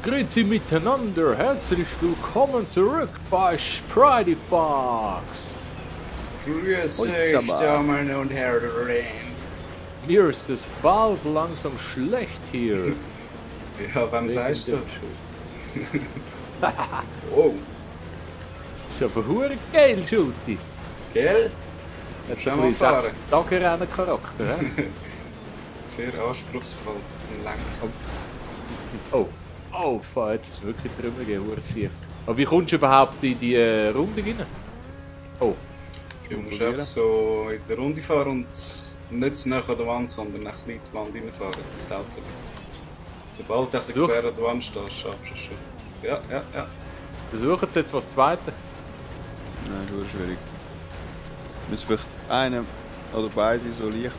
Grüezi miteinander, herzlich willkommen zurück bei Spridey Fox. Grüß euch, Damen und Herren. Mir ist es bald langsam schlecht hier. Ja, wem sagst du das? Oh. Ist aber hure geil, Schuti. Gell? Jetzt Schon mal fahren. Charakter, hä? Sehr anspruchsvoll zum Lenken. Oh, oh, fuck, jetzt ist wirklich drüber gegeben, aber wie kommst du überhaupt in die Runde rein? Oh. Du musst einfach so in der Runde fahren und nicht zu nah an der Wand, sondern nach in die Wand reinfahren, das Auto. Sobald du quer an der Wand stehst, schaffst du es schon. Ja. Versuchen Sie jetzt was Zweites? Nein, das ist schwierig. Müssen vielleicht einen oder beide so leicht.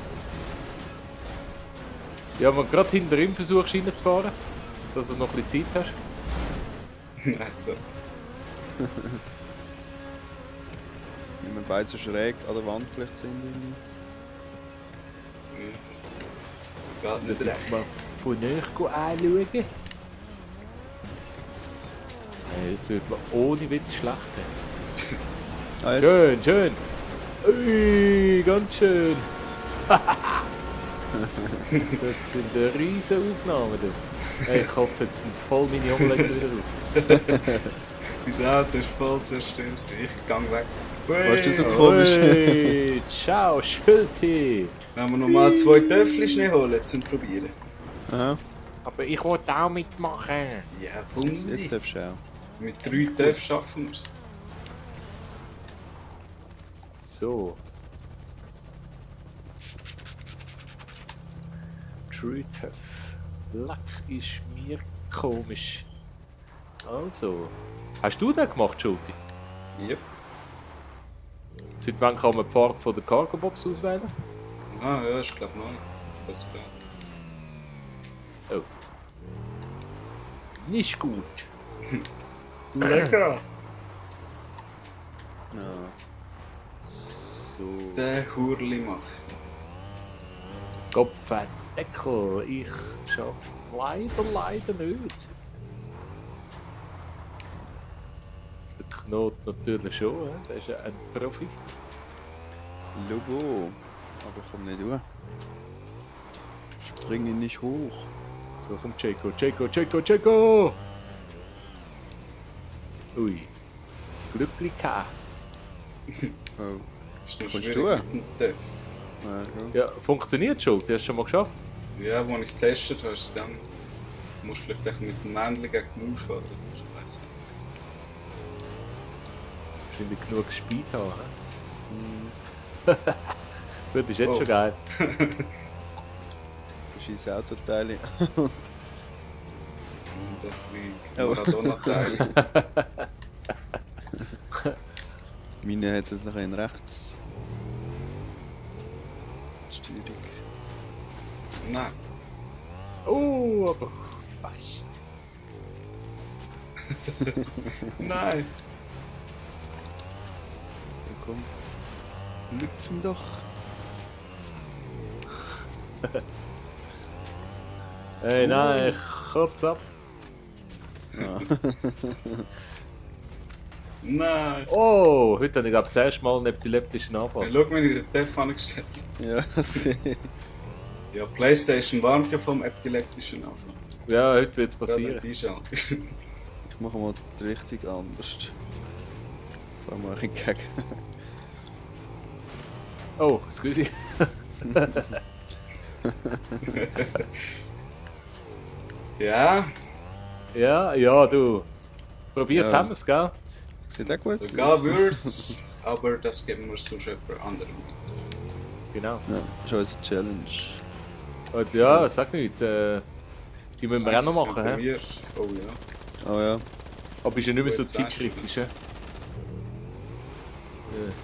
Ja, wenn du gerade hinter ihm versuchst reinzufahren, dass du noch ein bisschen Zeit hast. Nein, so. Wenn wir beide so schräg an der Wand vielleicht sind. Geht nicht recht. Jetzt mal von näher anschauen. Jetzt wird man ohne Witz schlecht. Ah, jetzt. Schön, schön. Ui, ganz schön. Das sind riesen Aufnahmen. Hey, ich kotze jetzt voll meine Oberlege wieder raus. Mein Auto ist voll zerstört. Ich gang weg. Was ist das so komisch? Ui, ciao, Schulti. Wenn wir nochmal 2 Töffel schnell holen zum Probieren. Aha. Aber ich wollte auch mitmachen. Ja, Jetzt darfst du auch. Mit 3 Töpfen schaffen wir es. So. True Tough. Lack ist mir komisch. Also. Hast du den gemacht, Schulti? Yep. Seit wann kann man die Fahrt von der Cargo-Box auswählen? Ah, ja, ich glaube noch nicht. Das geht. Oh. Nicht gut. Lecker! Ja. So. Der Hurli macht. Kopfdeckel, ich schaff's leider nicht. Der Knot natürlich schon, der ist ja ein Profi. Logo. Aber ich komme nicht durch. Springe nicht hoch. So, komm, Checo! Ui. Glücklich gehabt. Oh. Ist noch Kommst schwierig du? mit dem Töff. Ja, schon. Ja, funktioniert schon, du hast es schon mal geschafft. Ja, als ich es getestet habe, ist es dann. Du musst vielleicht echt mit dem Männchen gegen die Maus fahren. Ich weiss nicht. Wahrscheinlich genug Speed haben. Gut, ist jetzt Oh. schon geil. Du schießt Autoteile. Und ein Maradona-Teil. Meine hat jetzt noch in rechts. Steuerung. Nein. Oh, aber fast. Nein. So, komm. Lüpfen doch. Hey, nein, ich kotze ab. Ja. Nein. Oh, heute habe ich das erste Mal einen epileptischen Hey, Anfall. schau, wenn ich den Töff angestellt Ja, sehe. Ja, PlayStation warnt ja vom epileptischen Anfang. Ja, heute wird es passieren. Die schon. Ich mache mal die Richtung anders. Fahr mal entgegen. Oh, excuse. Ja, Ja, du. Probiert Ja. haben wir es, gell? Sieht auch gut sogar wird's, aber das geben wir sonst jemand anderem mit. Genau. Ja, das ist unsere Challenge. Und ja, sag nicht. Die müssen wir auch noch machen, hä? Wir. Oh ja. Oh ja. Aber ist ja nicht mehr so Gut, sagst du. zeitkritisch, hä?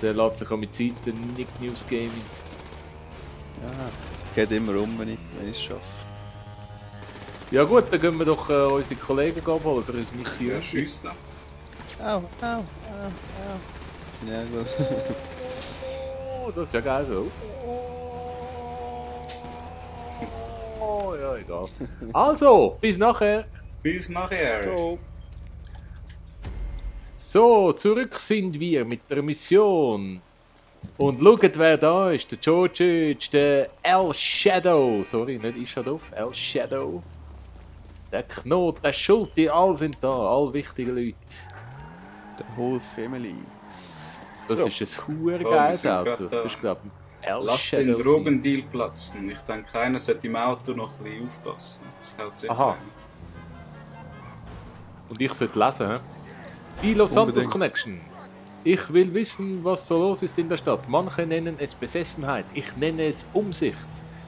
Der lässt sich auch mit Zeit, der Nick News Gaming. Ja. Geht immer um, wenn ich es schaffe. Ja gut, dann gehen wir doch unsere Kollegen abholen für uns Mission. Ja, schießt da. Au. Ja, gut. Oh, das ist ja geil so. Oh, ja, egal. Also, bis nachher. Bis nachher. Ciao. So, zurück sind wir mit der Mission. Und schaut, wer da ist. Der Georgic, der El Shadow. Sorry, nicht Ishadov, El Shadow. Der Knot, der Schulte, alle sind da. Alle wichtigen Leute. The whole family. Das So. ist ein hure wir geiles sind Auto. grad da. Das ist, glaube ich, El Lass Shadow. den Drogendeal platzen. Ich denke, keiner sollte im Auto noch ein bisschen aufpassen. Das haut sicher Aha. rein. Und ich sollte lesen, hä? Die Los Santos Unbedingt. Connection. Ich will wissen, was so los ist in der Stadt. Manche nennen es Besessenheit, ich nenne es Umsicht.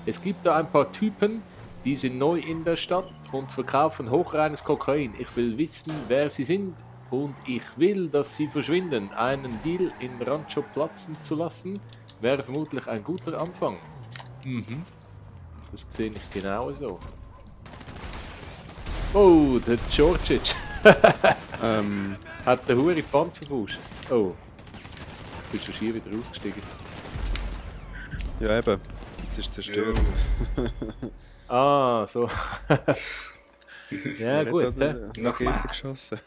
Es gibt da ein paar Typen, die sind neu in der Stadt und verkaufen hochreines Kokain. Ich will wissen, wer sie sind und ich will, dass sie verschwinden. Einen Deal in Rancho platzen zu lassen, wäre vermutlich ein guter Anfang. Mhm. Das sehe ich genau so. Oh, der Georgic. Hat der hure Panzerfaust. Oh. Ich bin schon schier wieder rausgestiegen. Ja, eben. Jetzt ist es zerstört. Ah, so. Ja, Er gut. hat Hä? da Noch Rakete mehr. geschossen.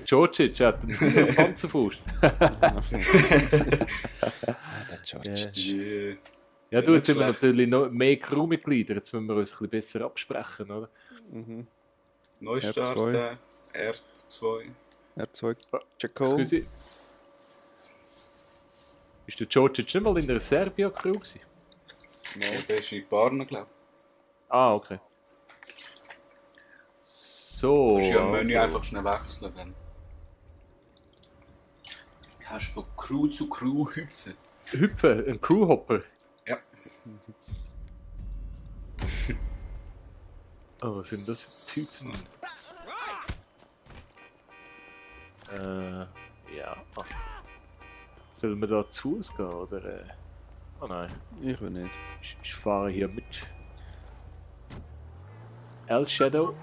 Georgic hat einen Panzerfaust. Der George. Yeah. Ja, du, jetzt sind wir Nicht schlecht. natürlich noch mehr Crewmitglieder. Jetzt müssen wir uns ein bisschen besser absprechen, oder? Mhm. Neustart, R2. R2. R2 Jaco. Excuse. Ist der Georgic nicht mal in der Serbia-Crew gewesen? Der ist in Barnen, glaube Ah, okay. So. ich. Du kannst ja im Menü also. einfach schnell wechseln. Dann kannst du von Crew zu Crew hüpfen. Hüpfen, ein Crewhopper. Ja. Oh, was sind das für Typen? Ja. Ah. Sollen wir da zu Fuß gehen, oder? Oh nein, Ich will nicht. ich fahre hier mit. El Shadow.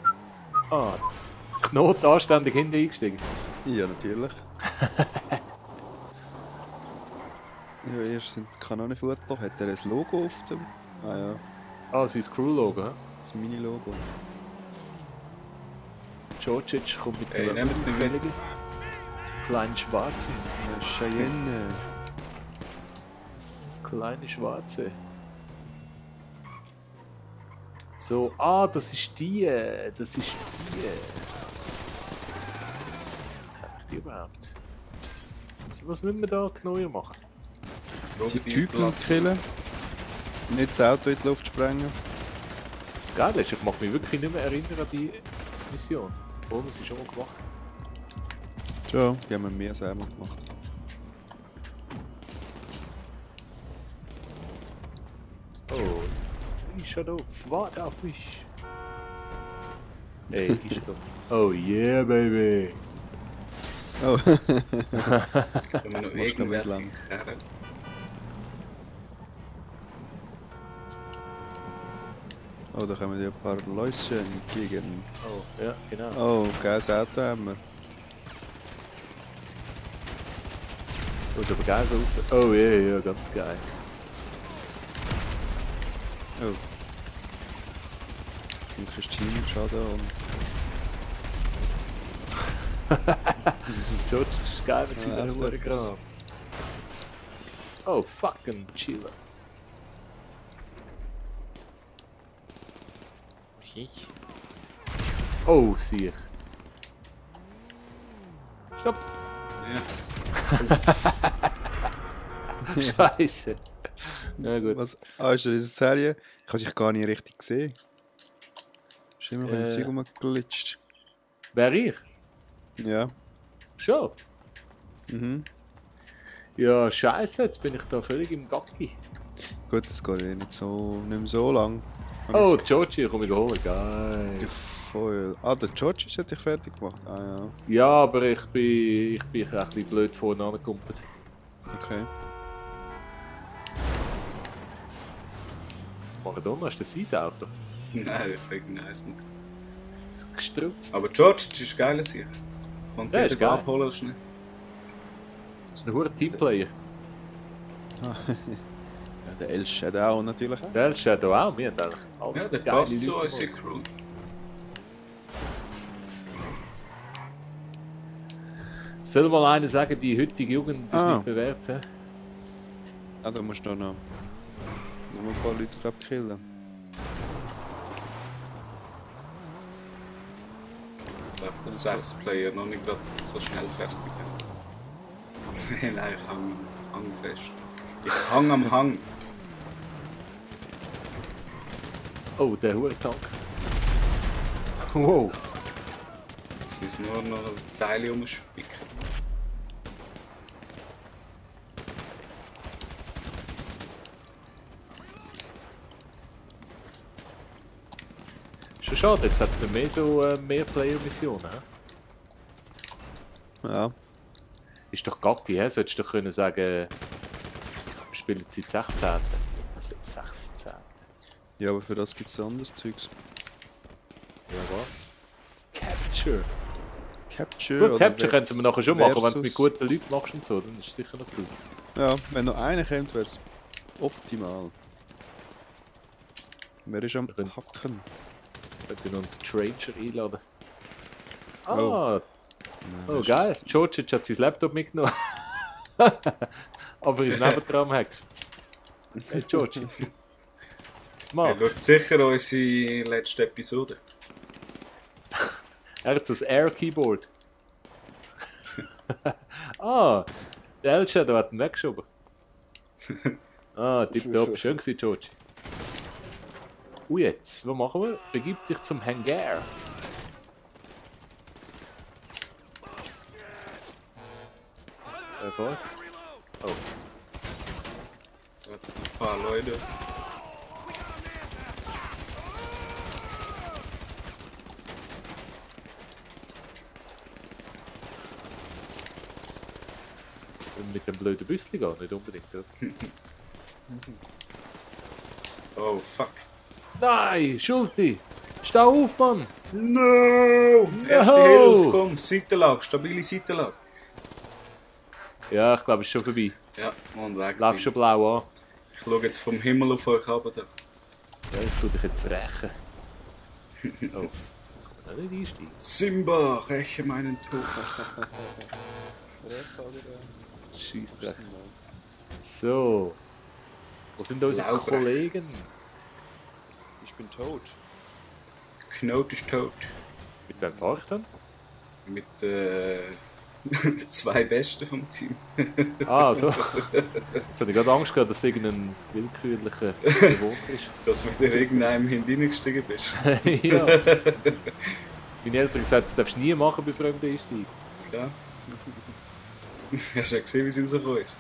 Ah, Knot anständig hinten eingestiegen. Ja, natürlich. Ja, erst sind Kanonenfutter. Hat er ein Logo auf dem? Ah ja, Ah, sein Crew-Logo, hä? das Mini-Logo. Georgic kommt mit Ey, der nehmt mich mit. auffälligen kleinen Schwarzen. Cheyenne. Das kleine Schwarze. So, ah, das ist die. Das ist die. Kann ich die überhaupt? Was müssen wir da genauer machen? Die Drogendeal Typen platzen. killen. Nicht das Auto in die Luft sprengen. Das Geile ist, ich mag mich wirklich nicht mehr erinnern an die Mission. Obwohl wir sie schon mal gemacht haben. Ja, die haben wir mehr selber gemacht. Oh, ich schau auf, warte auf mich. Ey, ich doch. Oh yeah, baby. Oh, Wenn wir noch Machst du noch nicht lang. irgendwelche Kerren. oh, da kommen ja ein paar Läuschen entgegen. Oh, ja, genau. Oh, geiles Auto haben wir. Schaut aber geil aus. Oh ja, ja, ganz geil. Oh. Und Christine Schaden und... George ist geil mit Ja, seiner echt Uhr etwas. Granate. Oh, fucking chiller. Ich. Oh, sieh. Stopp! Ja. Scheiße. Na gut. Was? Ah, ist das eine Serie? Ich habe dich gar nicht richtig gesehen. Ist immer noch im Zeug rumgeglitscht. Wer ich? Ja. Schon? Mhm. Ja, scheiße, jetzt bin ich da völlig im Gacki. Gut, das geht eh nicht mehr so lang. Oh, Georgie, komm ich holen, geil. Voll. Ah, der George hat dich fertig gemacht. Ah ja. Ja, aber ich bin ein bisschen blöd vorne angekumpelt. Okay. Maradona, ist das sein Auto? Nein, ich krieg nice. Das ist gestrutzt. Aber George ist geil sicher. Kommt Ja, jeder ist geil. abholen schnell. Das ist ein hoher Teamplayer. Ja, der El Shadow natürlich. Der ist ja da auch, wir haben eigentlich alles Ja, der geile passt zu Leute unserer gemacht. Crew. Soll mal einer sagen, die heutige Jugend ist nicht bewährt? He? Ah, da musst du noch ein paar Leute glaub, killen. Ich glaube, dass 6 Player noch nicht gerade so schnell fertig haben. Nein, ich hang am Hang fest. Ich hang am Hang. Oh, der Hurentank. Wow. Es ist nur noch Teile umspicken. Schon schade, jetzt hat es mehr so Mehrplayer-Missionen. Ja. Ist doch gacki, hä? Solltest du doch können sagen, wir spielen seit 16. 16. Ja, aber für das gibt es anderes Zeugs. Ja, was? Capture. Capture Gut, Capture könnten wir nachher schon machen, wenn du es mit versus- guten Leuten machst und so, dann ist es sicher noch cool. Ja, wenn noch einer kommt, wäre es optimal. Wer ist am Wir können- Hacken? Wir können uns Stranger einladen. Ah, Oh. oh, Nein, geil. George hat sein Laptop mitgenommen. Aber er ist nebendran am Hack. Hey George. Er Mann, schaut sicher unsere letzte Episode. er hat so ein Air-Keyboard. Ah, der El-Shadow hat ihn weggeschoben. Ah, tipptopp. Schön gewesen, George. Jetzt, was machen wir? Begib dich zum Hangar. Vor. Oh. Da hat es noch ein paar Leute. Und mit dem blöden Büsschen gehen, nicht unbedingt, oder? Oh fuck. Nein, Schulti! Steh auf, Mann! No! Erste No! Hilfe, komm, Seitenlage, stabile Seitenlage. Ja, ich glaube, es ist schon vorbei. Ja, und weg. Lauf schon blau an. Ich schaue jetzt vom Himmel auf euch runter. Da. Ja, ich tue dich jetzt rächen. Oh, kann man da nicht einsteigen? Simba, räche meinen Tod. Scheissdreck. So. Wo sind unsere Laubrech. Kollegen? Ich bin tot. Knot ist tot. Mit wem fahre ich dann? Mit 2 Besten vom Team. Ah, so. Jetzt habe ich gerade Angst gehabt, dass es irgendein willkürlicher Bewohner ist. Dass du wieder irgendeinem hineingestiegen bist. Ja. Meine Eltern haben gesagt, das darfst du nie machen bei fremden Einsteigen. Ja. Hast du ja gesehen, wie sie rausgekommen ist?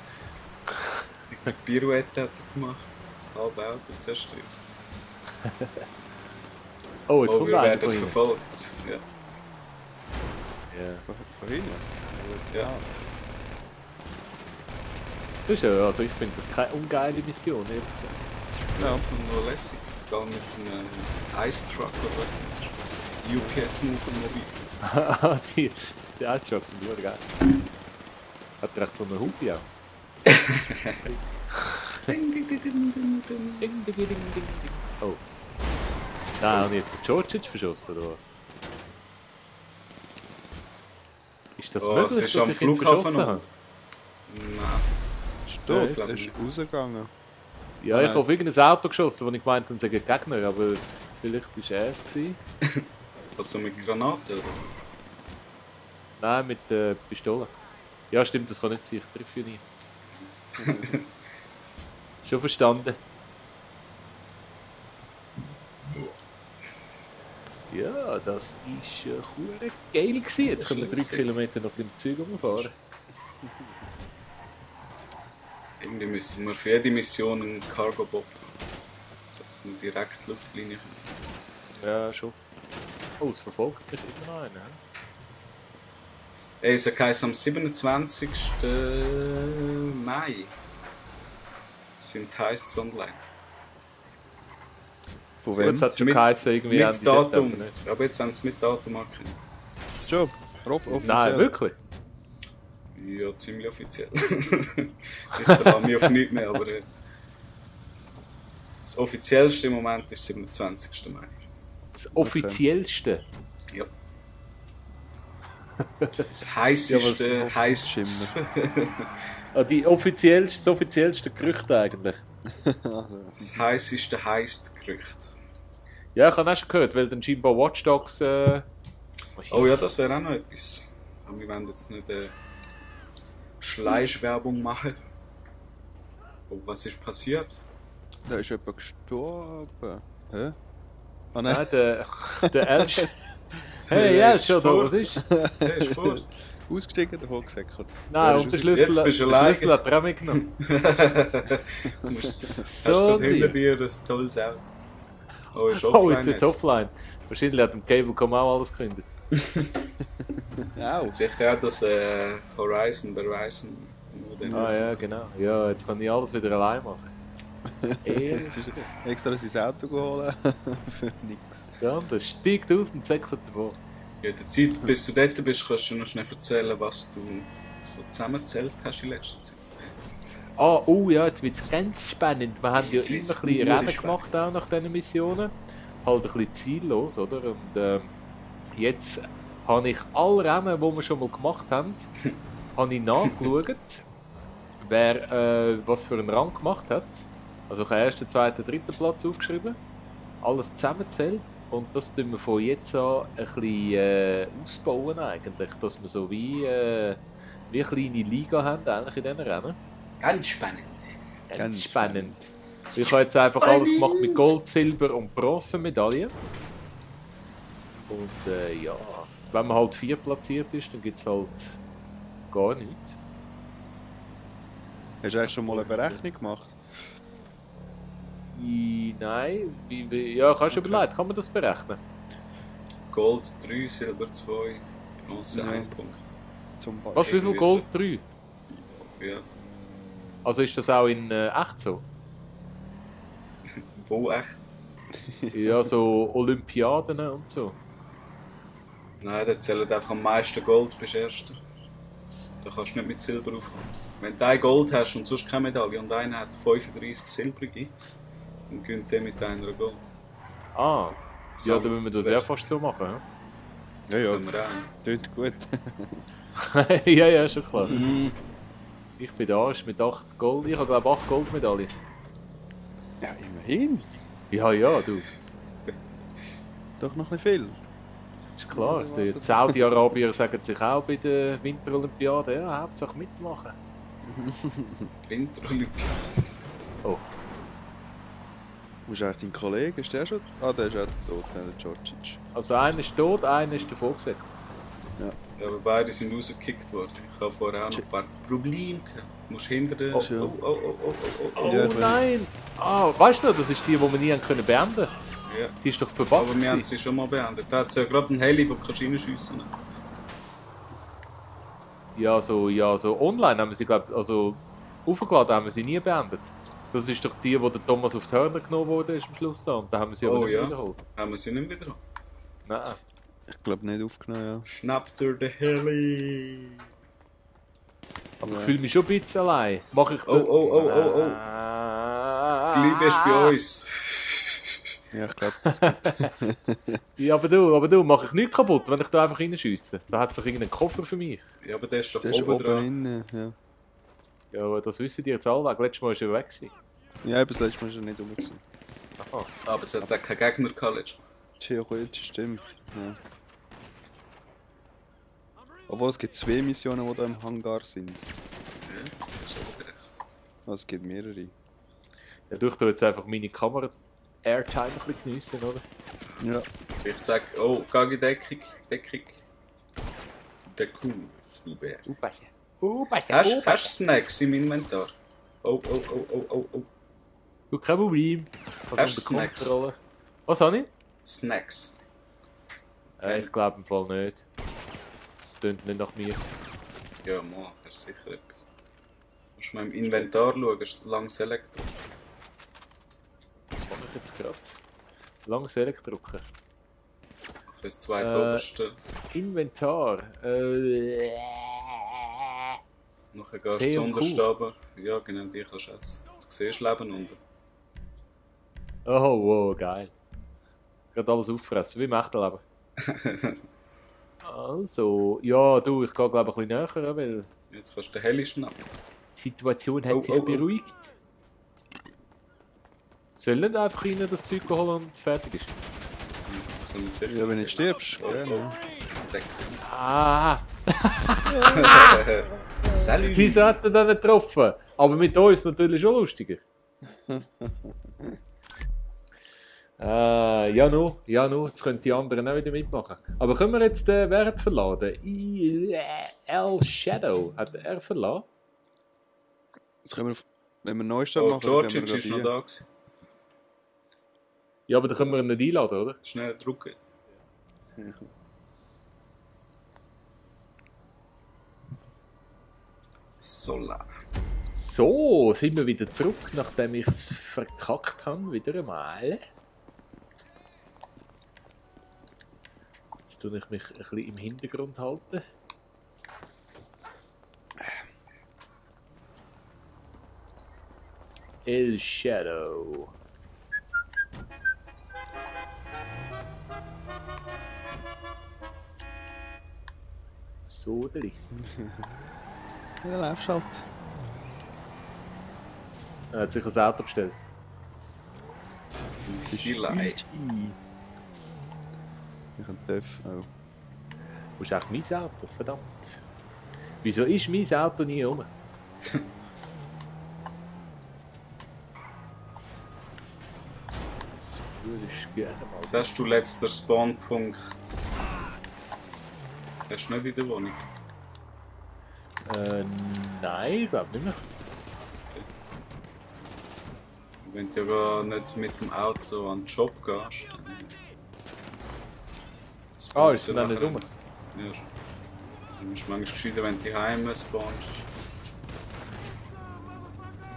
Die Pirouette hat er gemacht. Das halbe Auto zerstört. Oh, jetzt Oh, kommt wir einer werden von hinten. verfolgt. Ja. Ja. Von hinten? Ja. Das ist ja, also ich finde das keine ungeile Mission, ehrlich gesagt. Ja, und nur lässig. Vor allem mit einem Ice Truck oder was. UPS-Mobil. die Ice Trucks sind nur geil. Hat er echt so eine Hupe auch? Ding, ding, ding, ding, ding, ding. Ding, ding, ding, ding, ding. Oh. Nein, und jetzt Georgic verschossen, oder was? Ist das Oh, möglich, es ist dass am ich ihn Flughafen verschossen noch. habe? Nein. Ist Ja, tot, ich glaub er ist nicht. rausgegangen. Ja, ich Nein. habe auf irgendein Auto geschossen, wo ich gemeint habe, es sei ein Gegner, aber vielleicht war er es gewesen. Also mit Granaten, oder? Nein, mit der Pistole. Ja, stimmt, das kann nicht sein, ich treffe ja nie. Schon verstanden. Ja, das ist hure geil gewesen. Jetzt können wir 3 Kilometer noch im Zeug rumfahren. Irgendwie müssen wir für jede Mission einen Cargo-Bob haben. Dass wir direkt Luftlinie können. Ja, schon. Oh, es verfolgt mich immer noch einer. Ey, es heisst, am 27. Mai sind Heists online. Von So, wem? jetzt hat es schon Mit- geheißen, irgendwie Mit Ende Datum. September, nicht? Aber jetzt haben sie mit Datum angekündigt. Job. Offiziell. Nein, wirklich? Ja, ziemlich offiziell. Ich verlasse mich auf nichts mehr, aber das offiziellste im Moment ist 27. Mai. Das offiziellste. Ja. Das heisseste heisst... Das offiziellste Gerücht eigentlich. Das heisseste heisst Gerücht. Ja, ich habe auch schon gehört, weil dann scheinbar Watch Dogs... Oh ja, das wäre auch noch etwas. Aber wir wollen jetzt nicht Schleichwerbung machen. Oh, was ist passiert? Da ist jemand gestorben. Hä? Ah Nein, nein, der Elch... Hey, ja, schon da, was ist? Der ist vor. ausgestiegen, davon gesäckelt. Nein, und der Schlüssel, Jetzt bist du der alleine. Schlüssel hat er auch mitgenommen. Hast So du hinter die. dir ein tolles Auto? Oh, ist offline Oh, ist jetzt offline. Wahrscheinlich hat dem Cablecom auch alles gekündigt. Au. Sicher auch das Horizon. Ah ja, genau. Ja, jetzt kann ich alles wieder allein machen. Jetzt ist er extra sein Auto geholt. Für nix. Ja, der steigt aus und säckelt davon. Ja, der Zeit, bis du dort bist, kannst du noch schnell erzählen, was du so zusammengezählt hast in letzter Zeit. Ah, oh ja, jetzt wird es ganz spannend. Wir haben ja Jetzt immer wird's ein bisschen Rennen spannend. gemacht auch nach diesen Missionen. Halt ein bisschen ziellos, oder? Und jetzt habe ich alle Rennen, die wir schon mal gemacht haben, habe ich nachgeschaut, wer was für einen Rang gemacht hat. Also ich habe ersten, zweiten, dritten Platz aufgeschrieben. Alles zusammenzählt. Und das tun wir von jetzt an ein bisschen ausbauen eigentlich. Dass wir so wie eine kleine Liga haben eigentlich in diesen Rennen. Ganz spannend. Ganz spannend. Ich habe jetzt einfach alles gemacht mit Gold, Silber und Bronzemedaillen. Und ja, wenn man halt 4 platziert ist, dann gibt es halt gar nichts. Hast du eigentlich schon mal eine Berechnung gemacht? Nein, ja, kannst du überlegen, kann man das berechnen? Gold 3, Silber 2, Bronze Nein. 1 Punkt. Zum Beispiel. Was, wie viel Gold? 3? Ja. Also ist das auch in echt so? Wo echt? Ja, so Olympiaden und so. Nein, da zählt einfach am meisten Gold, bist du Erster. Da kannst du nicht mit Silber aufkommen. Wenn du ein Gold hast und sonst keine Medaille und einer hat 35 silbrige, dann gewinnt der mit einer Gold. Ah, ja, dann müssen wir das ja fast so machen. Ja, ja, Können wir auch. tut gut. Ja, ja, schon klar. Ich bin der Arsch mit 8 Gold. Ich habe glaube 8 Goldmedaillen. Ja, immerhin. Ja, ja, du. Doch noch nicht viel. Ist klar. Die Saudi-Arabier sagen sich auch bei der Winterolympiade, ja, Hauptsache mitmachen. Winterolympiade. Oh, Wo ist eigentlich dein Kollege? Ist der schon? Ah, der ist auch tot, der Djordjic. also einer ist tot, einer ist davon gesäckelt. Ja, aber beide sind rausgekickt worden. Ich habe vorher auch noch ein paar Probleme gehabt. Du musst hinter den... Oh. Oh Ja, ich nein! Ah, weißt du noch, das ist die wir nie haben können beenden. Ja. Die ist doch verpackt. Aber wir haben sie schon mal beendet. Da hat es ja gerade einen Heli, wo du reinschiessen kannst. Ja, so online haben wir sie, glaube also aufgeladen haben wir sie nie beendet. Das ist doch die, wo der Thomas auf die Hörner genommen wurde ist am Schluss da. Und da haben wir sie aber Oh nicht ja. wiederholt. Haben wir sie nicht wieder? Nein. Ich glaube nicht aufgenommen, Schnappt er den Heli. Aber Ja. ich fühle mich schon ein bisschen allein. Mach ich Oh. Ah. Die Liebe ist bei uns. ja. Ja, ich glaube, das geht. Ja, aber du, mach ich nichts kaputt, wenn ich da einfach reinschiesse. Da hat es doch irgendeinen Koffer für mich. Ja, aber der ist doch Der ist oben oben dran. innen, ja. Ja, aber das wissen die jetzt alle weg. Letztes Mal war er weg gewesen. Ja, bis letztes Mal ist er nicht rum gewesen. Aha. Aber es hat auch keinen Gegner gehabt letztes Mal. Theoretisch stimmt, ja. Obwohl es gibt 2 Missionen, die da im Hangar sind. Ja, das ist auch recht. Also es gibt mehrere. Ja, du jetzt einfach meine Kamera Airtime ein bisschen geniessen, oder? Ja. Ich sag, oh, geh in Deckung. Deckung. Super. Aufpassen. Hast du Snacks im Inventar? Oh. Du, kein Problem. Hast du unter Snacks? Kontrolle. Was habe ich? Snacks. Ich glaube im Fall nicht. Das tönt nicht nach mir. Ja, Mann, hast du sicher etwas. Musst du mal im Inventar schauen, ist lang Select. Was mache ich jetzt gerade? Lang Select drücken. Mach das zweite oberste. Inventar. Nachher gehst du P zu und Q. Unterstaben. Ja, genau, die kannst du essen. Du siehst Leben unten. Oh, wow, geil. Gerade alles aufgefressen, wie im echten Leben. Also, ja, du, ich gehe glaube ich ein bisschen näher, weil Jetzt kannst du den Heli schnappen. die Situation hat sich beruhigt. Soll nicht einfach rein das Zeug holen und fertig ist? Das kommt sicher. Ja, wenn du nicht stirbst, gerne. Ah, Salut! wieso hat er das nicht getroffen? Aber mit uns natürlich schon lustiger. Ja, no, jetzt können die anderen auch wieder mitmachen. Aber können wir jetzt den Wert verladen? El Shadow, hat er verladen? Jetzt können wir, wenn wir einen Neustart Oh, machen, dann können Georgic wir ist noch gerade da hier. gewesen. Ja, aber dann können wir ihn nicht einladen, oder? Schnell drücken. Sola. So, sind wir wieder zurück, nachdem ich es verkackt habe, wieder einmal. Jetzt tue ich mich ein bisschen im Hintergrund halten. El Shadow. So, drin. Ja, dann läufst du halt. Er hat sich ein Auto bestellt. Vielleicht. Ich kann TÜV auch. Wo ist eigentlich mein Auto? Verdammt. Wieso ist mein Auto nie rum? So würde ich gerne mal. Was hast du letzter Spawnpunkt? Hast du nicht in der Wohnung? Nein, ich glaube nicht mehr. Wenn du ja gar nicht mit dem Auto an den Job gehst, dann... Ah, ist es dann nicht rum? Ja. Dann ist es manchmal gescheiter, wenn du heim spawnst.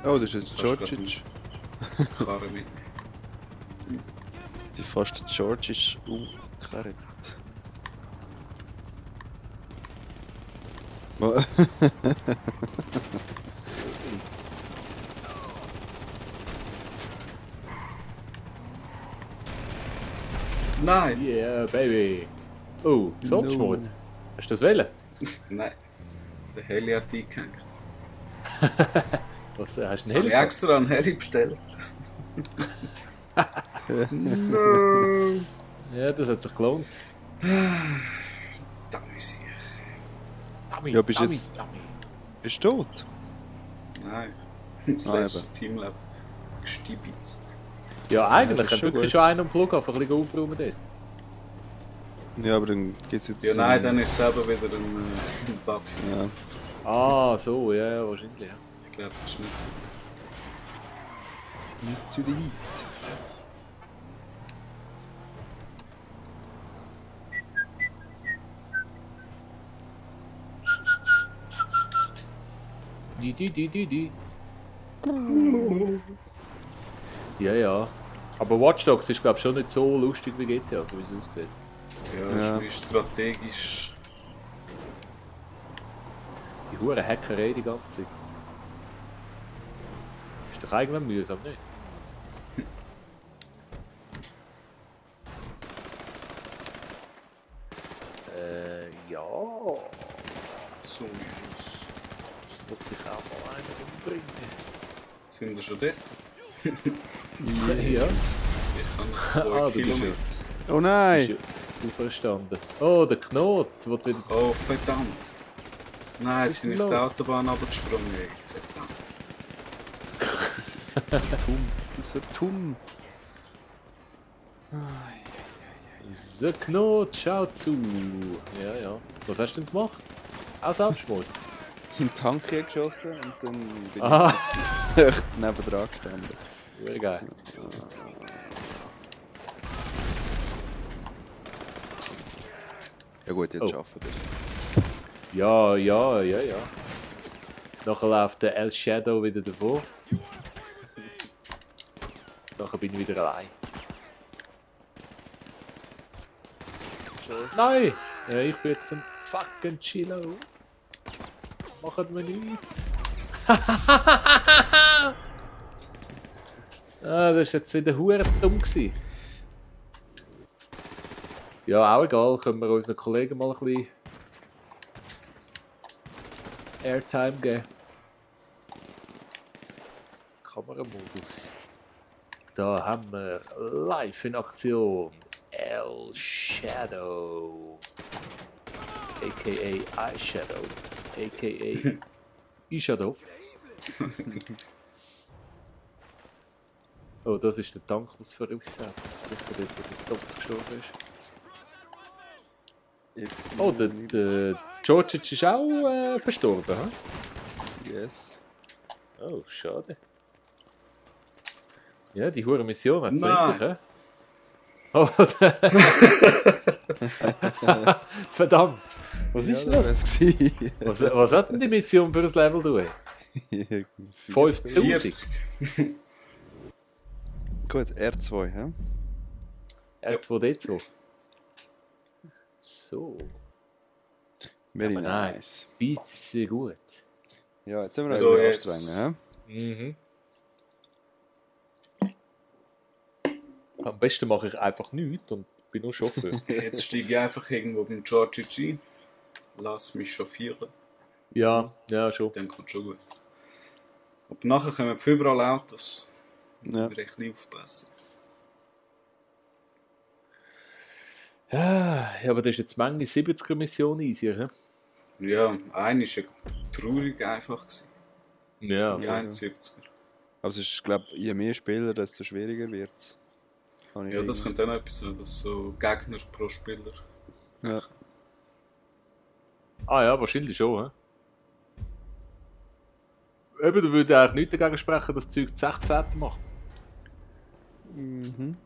Oh, das ist jetzt Kannst Georgic. Karre mit. Die fast Georgic umgekehrt. Nein! Yeah, baby. Oh, Softmode. Hast du das wählen? Nein. Der Heli hat eingehängt. Was, hast du einen Ich habe Heli? extra einen Heli bestellt. Ja, das hat sich gelohnt. Da muss ich. Dummy, Ja, bist Dummy, jetzt- Dummy. Bist du tot? Nein. Das Ah, letzte Teamlab gestibitzt. Ja, eigentlich das ist kann schon wirklich gut. schon einer am Flughafen ein bisschen aufräumen dort. Ja, aber dann geht's jetzt... Ja, nein, dann ist es selber wieder ein Bug. Ja. Ah, so, ja, wahrscheinlich, ja. Ich glaube, das ist nicht so. Nicht zu den Heat. Die. Ja, ja. Aber Watch Dogs ist, glaube ich, schon nicht so lustig wie GTA, so wie es aussieht. Ja, Ja. ist wie strategisch. Die hure Hackerei die ganze Zeit. Ist doch irgendwann mühsam, nicht? Ja. Zungenschüsse. Jetzt wollte ich auch mal einen umbringen. Sind wir schon dort? Ja. Ich habe noch 2 Ah, du bist Kilometer. Oh nein! Ist ja verstanden. Oh, der Knot, wo du wieder... Oh, verdammt. Nein, jetzt Was bin ist ich auf los? die Autobahn runtergesprungen. Verdammt. So dumm. So, Knot, schau zu. Ja, ja. Was hast du denn gemacht? Auch Selbstmord? In den Tank geschossen und dann bin Aha. ich jetzt neben dran gestanden. Sehr geil. Ja gut, jetzt Oh. schaffen wir es. Ja. Nachher läuft der El Shadow wieder davor. Nachher bin ich wieder allein. Nein! Ja, ich bin jetzt ein fucking Chillo. Machen wir nichts. Das war jetzt wieder hure dumm gewesen. Ja, auch egal. Können wir unseren Kollegen mal ein bisschen Airtime geben. Kameramodus. Da haben wir live in Aktion El Shadow. A.k.a. Eyeshadow. A.k.a. Ishadov. Oh, das ist der Tank, was voraussetzt. Das ist sicher dort, wo der Topf gestorben ist. Oh, der Georgic ist auch verstorben, hä? Yes. Oh, schade. Ja, die hure Mission hat es Nein. sich, hä? Oh, verdammt! Was ist denn das? Was hat denn die Mission für das Level, du? 5000? 40. Gut, R2, hä? R2D2. So. Very Aber nice. Beats sehr gut. Ja, jetzt sind wir So, so jetzt. anstrengen, hä? Mhm. Am besten mache ich einfach nichts und bin nur Chauffeur. Jetzt steige ich einfach irgendwo beim Georgic ein. Lass mich chauffieren. Ja, ja, schon. Dann kommt schon gut. Aber nachher kommen überall Autos. Ja. Wir echt nicht aufpassen. Ja, aber das ist jetzt manchmal 70er Mission easy, hä? Ja, eine war ja traurig einfach. Ja, Die voll. 71er. Aber es ist, glaube ich, je mehr Spieler, desto schwieriger wird es. Ja, das könnte auch etwas sein, dass so Gegner pro Spieler. Ja. Ah ja, wahrscheinlich schon, hä? Eben, da würde eigentlich nichts dagegen sprechen, das Zeug 16. machen. Mhm.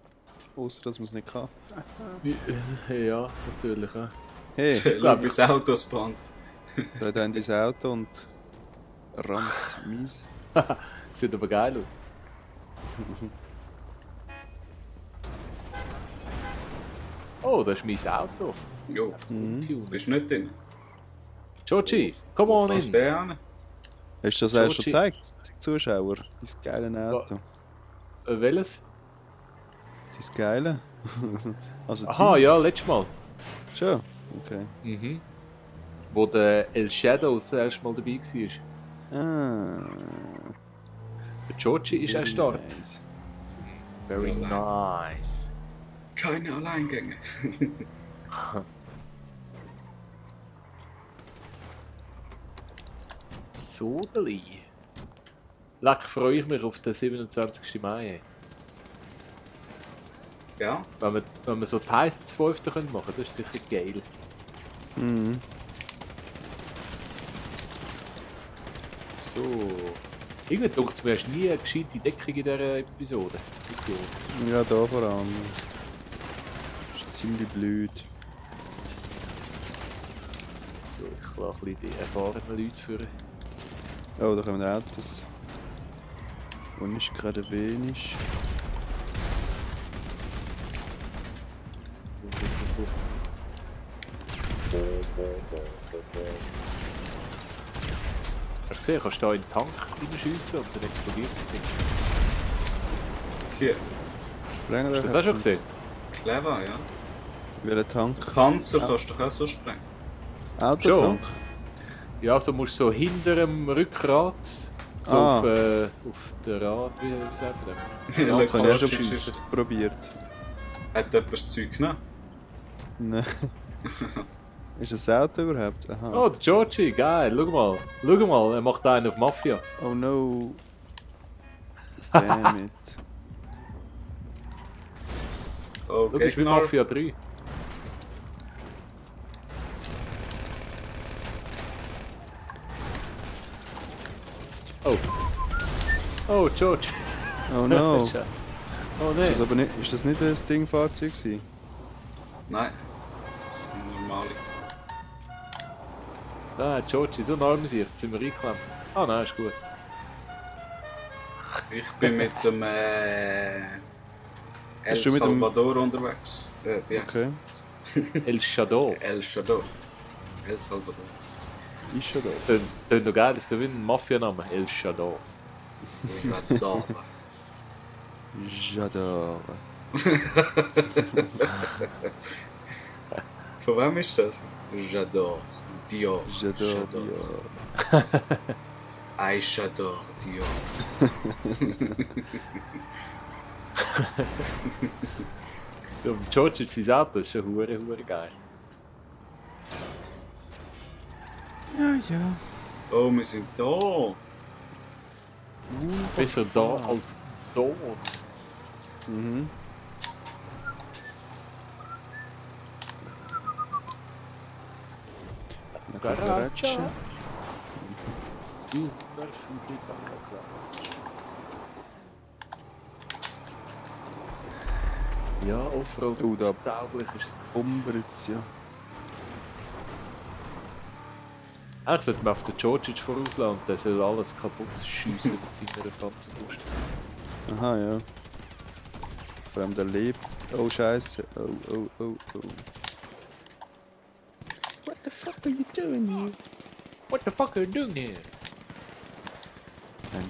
Außer dass man es nicht kann. Ja, natürlich, ja. Hey, Schau bis Autos band. da hat ein dein Auto und rammt mies. Sieht aber geil aus. Oh, das ist mein Auto. Jo, Tune. bist du nicht drin? Georgie, come on Fährst in. du den hin? Hast du das erst schon Georgie. gezeigt, die Zuschauer? Dein geile Auto. Welches? Dein geile? Also Aha, deins. ja, letztes Mal. Schon? Okay. Mhm. Wo der El Shadow das erste Mal dabei war. Ah. Der Georgie ist erst da. Nice. Very nice. Keine Alleingänge. Sodeli. Leck, freue ich mich auf den 27. Mai. Ja, Wenn wir so die Heists 5. machen können, das ist sicher geil. Mhm. So. Irgendwie denkt es mir, hast nie eine gescheite Deckung in dieser Episode. Mission. Ja, da vor allem. Ist ziemlich blöd. So, ich lasse ein bisschen die erfahrenen Leute führen. Oh, da kommen Autos. Und nicht gerade wenig. Hast du gesehen, kannst du da in den Tank reinschiessen und dann explodiert das Ding. hier. Sprengen Hast du das auch schon gesehen? Clever, ja. Welcher Tank? Panzer kannst du doch auch so sprengen. Autotank? Ja, so musst du so hinter dem Rückgrat, so Ah. auf der Rad, wie sagt man das? Ja, Das habe ich auch schon Georgic probiert. Hat jemand das Zeug genommen? Nein. Ist das Auto überhaupt? Aha. Oh, der Georgie, geil, schau mal, er macht einen auf Mafia. Oh no. Damn it. Oh, Schau, ist wie Gegner. Mafia 3. Oh. Oh, George. Oh no. Oh Ist nein. das, aber nicht, ist das nicht das Ding-Fahrzeug gewesen? Nein. Das ist ein normales. Nein, Georgie, so nah am Sicht, sind wir eingeklemmt. Ah nein, ist gut. Ich bin mit dem El Bist du mit dem- Salvador unterwegs. Wie heißt Okay. El Shadow. es? El Shadow. El Salvador. Ist schon da. Tönt noch geil, das ist so wie ein Mafia-Name. El Shadow. Radar. J'adore. Von wem ist das? J'adore Dior. J'adore I j'adore Dior. George ist sein Auto, das ist schon hure geil. Ja. Oh, wir sind da. Besser da als dort. Mhm. Garage. Ja, Offroad Da tauglich ist es. bumbert ja. Eigentlich sollte man auf den George vorauslassen und der soll alles kaputt schiessen mit seiner ganzen Brust. Aha, ja. Vor allem der lebt. Oh, Scheiße. Oh. What the fuck are you doing here? What the fuck are you doing here? I'm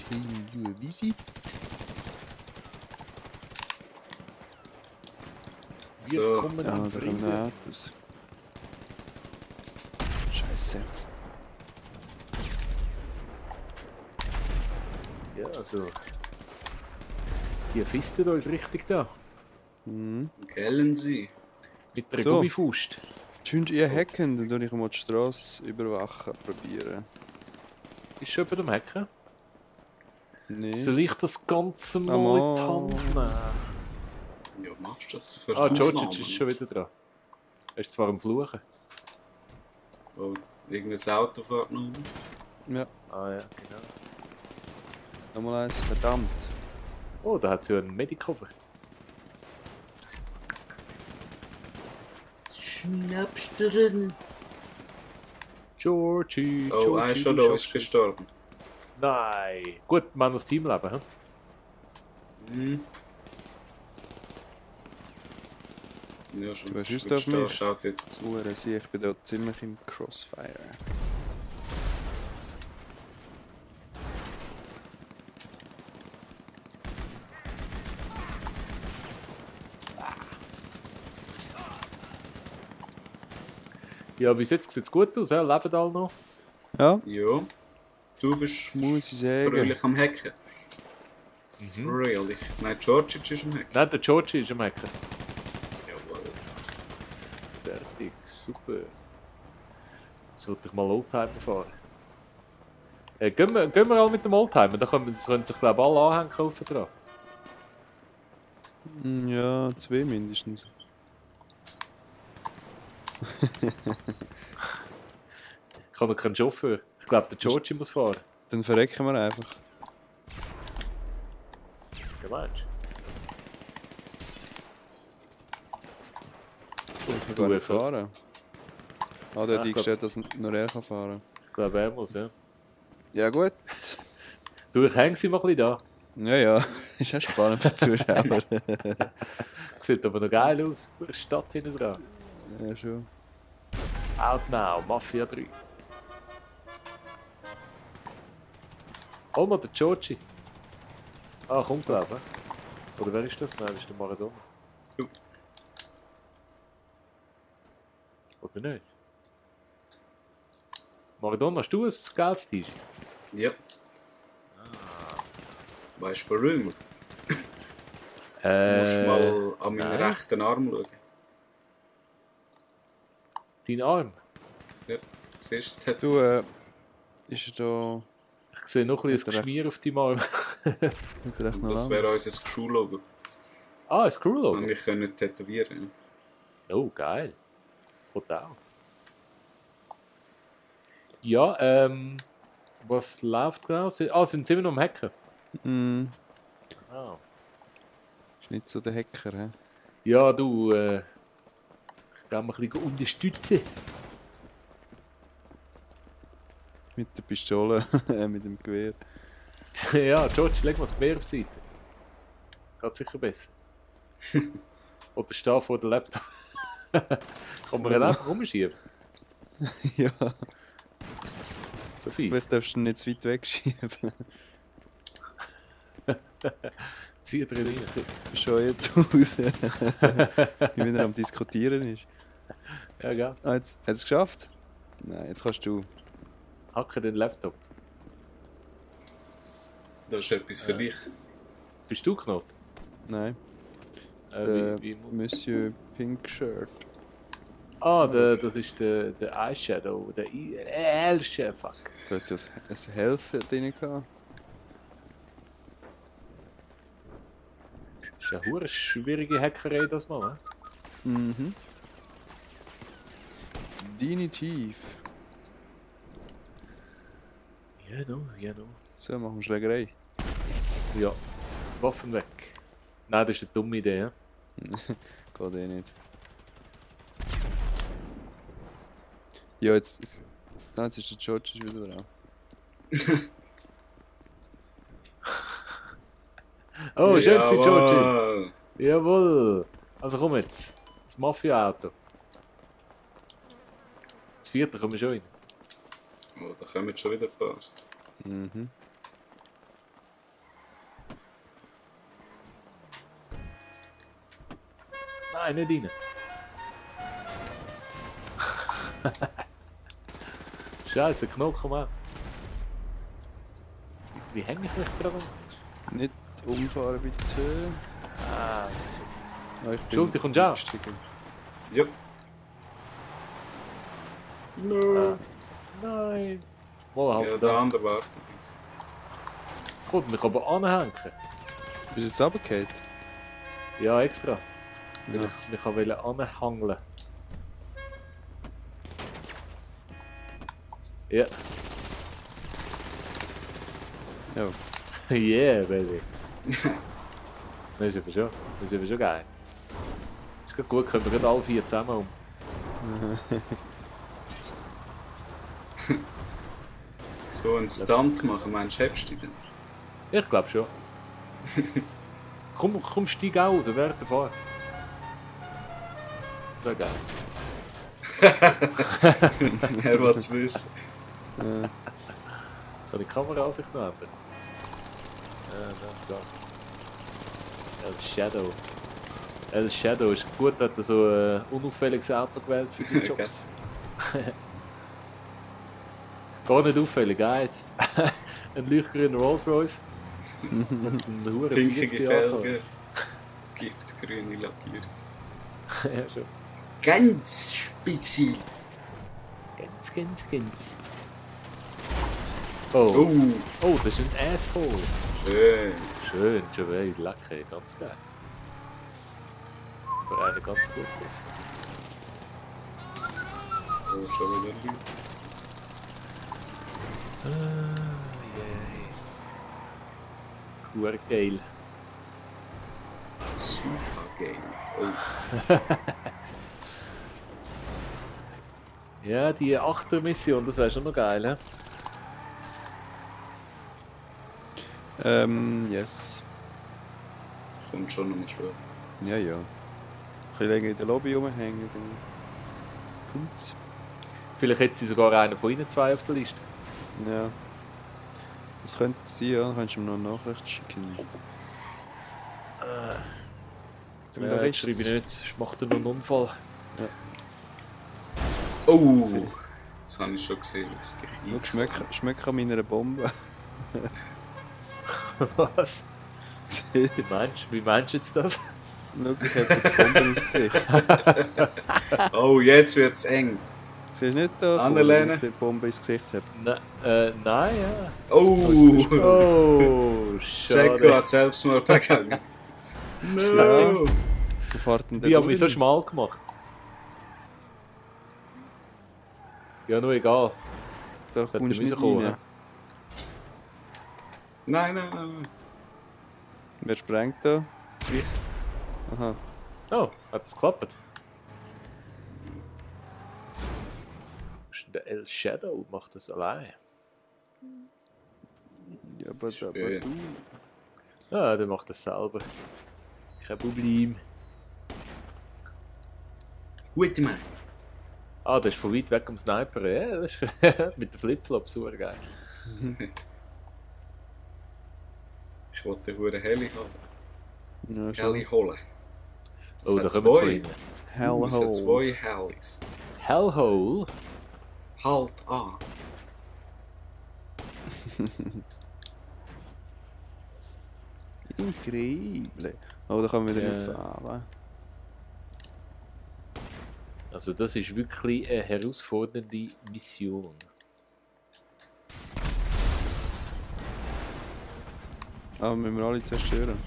paying you a visit. Wir So. kommen Ah, in da kommen Frieden. Autos. Scheiße. Ja, also. Die fisten uns richtig da. Mhm. Gellen Sie. Mit der So. Gummifaust. Könnt ihr hacken, dann tue ich mal die Straße überwachen probieren. Ist schon jemand am Hacken? Nee. Soll ich das Ganze mal Mann. in die Hand nehmen? Ja, machst du das? Für Ah, George Aufnahmen? ist schon wieder dran. Er ist zwar am Fluchen. Oh, irgendein Auto fährt noch. Ja, Ah ja, genau. nochmal eins. Verdammt. Oh, da hat sie ja einen Medicover. Schnappst du drin? Georgie, Oh, Georgie, er ist schon du da, schaffst ist es. gestorben. Nein. Gut, wir haben das Teamleben, hä? Mhm. Ja, schon. Was ist das das auf mich? schaut jetzt zu. Hure, sieh, ich bin da ziemlich im Crossfire. Ja, bis jetzt sieht es gut aus, ja? Leben alle noch. Ja, Ja. Du bist muss ich sagen. fröhlich am Hacken. Fröhlich. Nein, Georgic ist am Hacken. Nein, der Georgie ist am Hacken. Jawohl. Fertig, super. Jetzt sollte ich mal Oldtimer fahren. Gehen wir alle mit dem Oldtimer, da können sich glaube ich alle anhängen aussen dran. Ja, 2 mindestens. Ich habe noch keinen Chauffeur. Ich glaube, der Georgie muss fahren. Dann verrecken wir einfach. Ja, meinst Ich Du, kann nicht Fall. fahren. Ah, der Ja, hat ich eingestellt, dass nur er kann fahren. Ich glaube, er muss, ja. Ja gut. Du, ich hänge sie mal ein bisschen da. Ja. Ist auch spannend für die Zuschauer. Sieht aber noch geil aus. Eine Stadt hinten dran. Ja, schon. Out now, Mafia 3. Oh, mal der Georgie. Ah, kommt glaube ich. Oder wer ist das? Nein, das ist der Maradona. Du. Oder nicht? Maradona, hast du ein geiles T-Shirt? Ja. Weißt du warum? Du musst mal an meinen nein. rechten Arm schauen. Dein Arm? Ja. Siehst du das Tattoo? Du, ist da... Ich sehe noch ein bisschen Hat ein er Geschmier auf deinem Arm. Hat er echt noch Das lang? wäre unser Crew-Logo. Ah, ein Screw-Logo. Und ich könnte tätowieren. Oh, geil. Kommt auch. Ja, was läuft genau? Ah, sind sie immer noch am Hacken? Hm, Ah. ist nicht so der Hacker, hä? Ja, du, ich kann mich ein bisschen unterstützen. Mit der Pistole, mit dem Gewehr. Ja, George, leg mal das Gewehr auf die Seite. Geht sicher besser. Oder steh vor dem Laptop. Kann man ihn einfach rumschieben? Ja, So viel. vielleicht darfst du ihn nicht zu weit wegschieben. Zieh drin rein. Schon jetzt raus. Wie wenn er am Diskutieren ist. Ja, gell. Ah, jetzt hat es geschafft? Nein, jetzt kannst du. Hacke den Laptop. Das ist etwas für dich. Bist du Knot? Nein. Wie muss... Monsieur Pink Shirt. Ah, das ist der Eyeshadow. Der Elche, fuck. Du hast ja ein Health drin gehabt. Das ist eine hure schwierige Hackerei das mal, ne? Mhm. Definitiv. Ja, ja, no. So, machen wir Schlägerei. Ja, Waffen weg. Nein, das ist eine dumme Idee, ja? Geht eh nicht. Ja, jetzt nein, jetzt ist der George wieder dran. Oh, schön, Georgie. Jawohl. Jawohl. Also komm jetzt. Das Mafia-Auto. Das vierte kommen wir schon rein. Oh, da kommen jetzt schon wieder ein paar. Mhm. Nein, nicht rein. Scheiße, Knochen, komm an. Wie hänge ich mich dran? Nicht umfahren bitte. Ah, Ah, ich bin Schuld, die kommt auch. Ja. nein. Mal halt Ja, da. der andere wartet. Gut, mich aber anhängen. Bist du jetzt runtergefallen? Ja, extra. Weil Ja. ich mich anhangeln. Ja. Ja. Yeah, baby. Das ist aber schon. Das ist aber schon geil. Ist gerade gut, können wir gerade alle 4 zusammen um. So einen Stunt machen, meinst du, hebst du den? Ich glaube schon. komm, steig auch raus, während der Fahrt. Das wäre geil. Er will es wissen. Soll die Kameraansicht noch ändern? Ja, das geht. El Shadow. El Shadow ist gut, hat er so ein unauffälliges Auto gewählt für die Jobs. Gar nicht auffällig, eins. Ein leuchtgrüner Rolls Royce. Und ein hure Pinkige 40 Jahre. Felgen. Giftgrüne Lackierung. Ja, schon. Ganz spitze. Ganz. Oh. Oh, Oh, das ist ein Asshole. schön. Schön, Javel, lecker, ganz geil. Für einen ganz gut. Oh, schon wieder Leute. Hure geil. Super geil. Oh, Ja, die 8er Mission, das wäre schon noch geil, hä? Yes. kommt schon noch mal schwer. Ja, ja. Ein bisschen länger in der Lobby rumhängen, dann kommt's. Vielleicht hätte sie sogar einen von ihnen zwei auf der Liste. Ja. Das könnte sein, ja. Dann kannst du ihm noch eine Nachricht schicken. Dann Ja, das schreibe ich nicht, sonst macht er noch einen Unfall. Oh, das habe ich schon gesehen, was dich Schau, schmeck an meiner Bombe. Was? Wie meinst du jetzt das? Schau, ich habe die Bombe ins Gesicht. Oh, jetzt wird es eng. Siehst du nicht da, Annelene? wo ich die Bombe ins Gesicht habe? Nein, ja. Oh, Oh, Jacko schade. hat Selbstmord begangen. No. Der fährt denn Die haben mich so durch. schmal gemacht. Ja, nur egal. Da hätte kommst du nicht rauskommen, rein. ne? Nein. Wer sprengt da? Ich. Aha. Oh, hat es geklappt? Der El Shadow macht das allein. Ja, aber Schön. du. Ja, der macht das selber. Kein Problem. Gut, Mann. Ah, das ist von weit weg am Sniper. Ja, das ist mit den Flipflops super geil. Ich wollte den Huren Heli haben. Ja, Heli holen. Oh, Es da hat kommen wir zwei. rein. Hell Es hat zwei Helis. Hellhole. Halt an. Incredibile. Oh, da kann man wieder Ja. nicht fahren. Also das ist wirklich eine herausfordernde Mission. Aber müssen wir alle zerstören.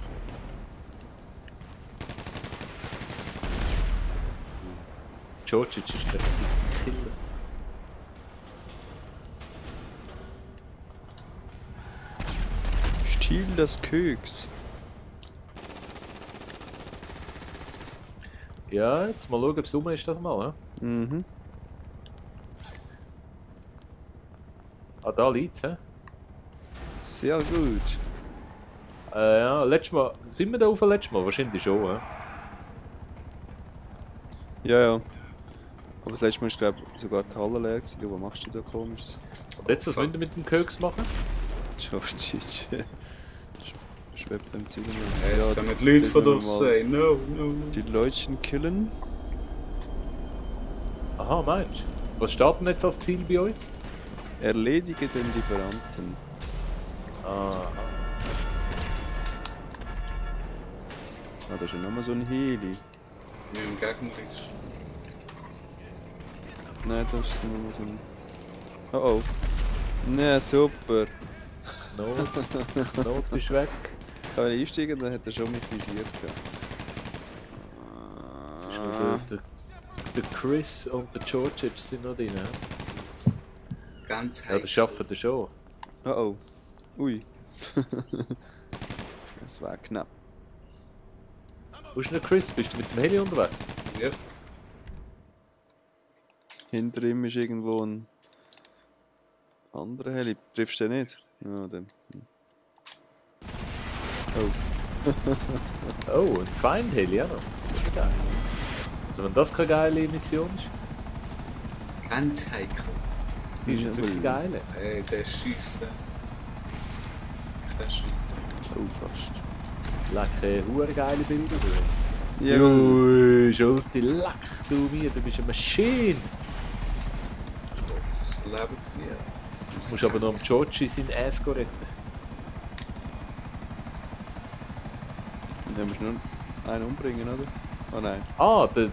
Georgic ist der richtige Killer. Stiehl das Köks. Ja, jetzt mal schauen, ob es rum ist das mal. He? Mhm. Ah, da liegt es. Sehr gut. Ja, letztes Mal. Sind wir da auf letztes Mal? Wahrscheinlich schon. He? Ja, ja. Aber das letzte Mal ist, glaube ich, sogar die Halle leer gewesen. Du, was machst du da komisches? Und jetzt, was müssen wir mit dem Köks machen? Georgic. Schwebt am Ziel. Es kommen die Leute von draussen. No, no, no. Die Leutchen killen. Aha, meinst du? Was steht denn jetzt als Ziel bei euch? Erledige den Lieferanten. Aha. Ah, da ist ja nochmal so ein Heli. Wie im Gegner ist. Nein, das ist nochmal so ein... Oh oh. Ne, super. Not ist weg. Kann ich einsteigen, dann hat er schon mich visiert. Das ist noch der Chris und der Georgic sind noch drin. He? Ganz Ja, das schaffen wir schon. Oh oh. Ui. Das war knapp. Wo ist denn der Chris? Bist du mit dem Heli unterwegs? Ja. Hinter ihm ist irgendwo ein anderer Heli. Triffst du den nicht? Ja, dann. Oh. Oh, ein Feindheli auch noch. Das ist geil. Also wenn das keine geile Mission ist, Ganz heikel. die ist jetzt wirklich geil. Ey, der schießt. Der schießt. Oh, fast. Lecker, hure geile Bilder. Ja, Ui, Schulte, leck du mir, du bist eine Maschine. Das Leben. Ja. Jetzt musst du aber noch am Georgie seinen Ass retten. dann musst du nur einen umbringen, oder? Oh nein. Ah, der